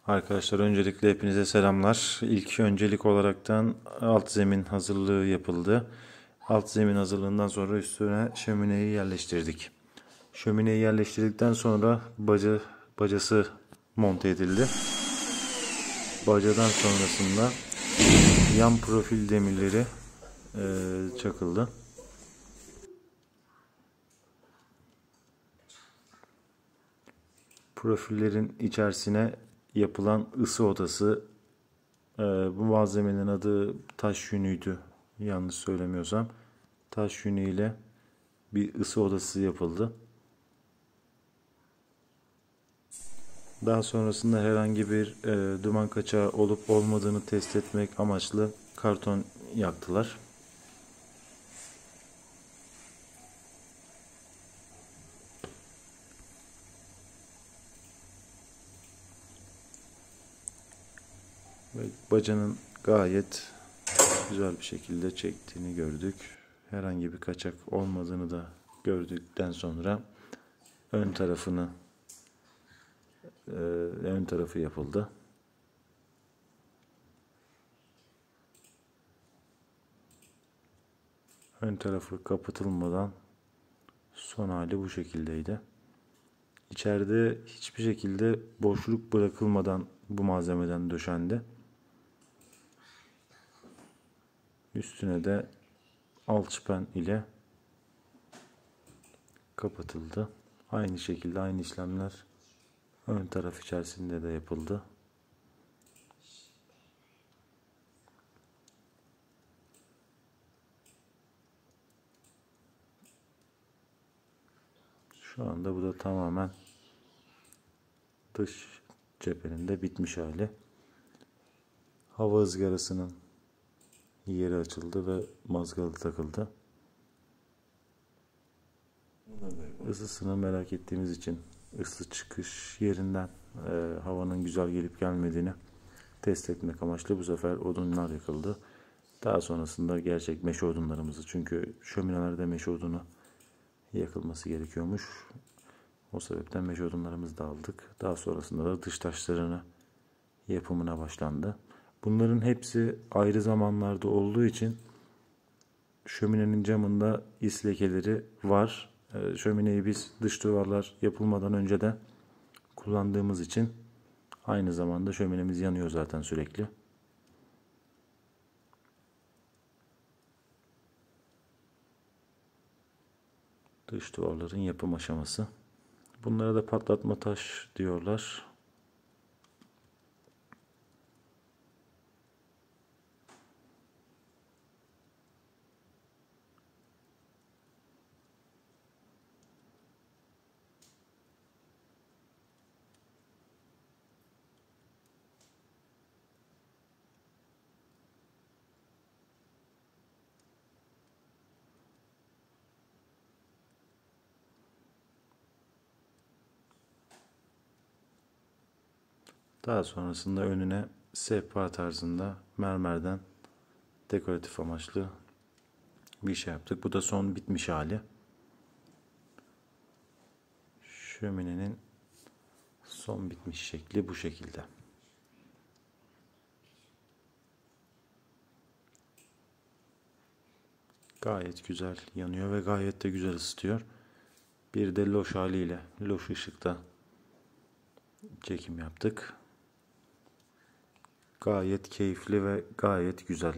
Arkadaşlar öncelikle hepinize selamlar. İlk öncelik olaraktan alt zemin hazırlığı yapıldı. Alt zemin hazırlığından sonra üstüne şömineyi yerleştirdik. Şömineyi yerleştirdikten sonra bacası monte edildi. Bacadan sonrasında yan profil demirleri çakıldı. Profillerin içerisine yapılan ısı odası, bu malzemenin adı taş yünüydü yanlış söylemiyorsam. Taş yünü ile bir ısı odası yapıldı. Daha sonrasında herhangi bir duman kaçağı olup olmadığını test etmek amaçlı karton yaktılar. Ve bacanın gayet güzel bir şekilde çektiğini gördük. Herhangi bir kaçak olmadığını da gördükten sonra ön tarafı yapıldı. Ön tarafı kapatılmadan son hali bu şekildeydi. İçeride hiçbir şekilde boşluk bırakılmadan bu malzemeden döşendi. Üstüne de alçıpen ile kapatıldı. Aynı şekilde aynı işlemler ön taraf içerisinde de yapıldı. Şu anda bu da tamamen dış cephenin de bitmiş hali. Hava ızgarasının yeri açıldı ve mazgalı takıldı. Isısını merak ettiğimiz için ısı çıkış yerinden havanın güzel gelip gelmediğini test etmek amaçlı bu sefer odunlar yakıldı. Daha sonrasında gerçek meşe odunlarımızı, çünkü şöminelerde meşe odunu yakılması gerekiyormuş. O sebepten meşe odunlarımızı da aldık. Daha sonrasında da dış taşlarını yapımına başlandı. Bunların hepsi ayrı zamanlarda olduğu için şöminenin camında is lekeleri var. Şömineyi biz dış duvarlar yapılmadan önce de kullandığımız için aynı zamanda şöminemiz yanıyor zaten sürekli. Dış duvarların yapım aşaması. Bunlara da patlatma taş diyorlar. Daha sonrasında önüne sehpa tarzında mermerden dekoratif amaçlı bir şey yaptık. Bu da son bitmiş hali. Şöminenin son bitmiş şekli bu şekilde. Gayet güzel yanıyor ve gayet de güzel ısıtıyor. Bir de loş haliyle, loş ışıkta çekim yaptık. Gayet keyifli ve gayet güzel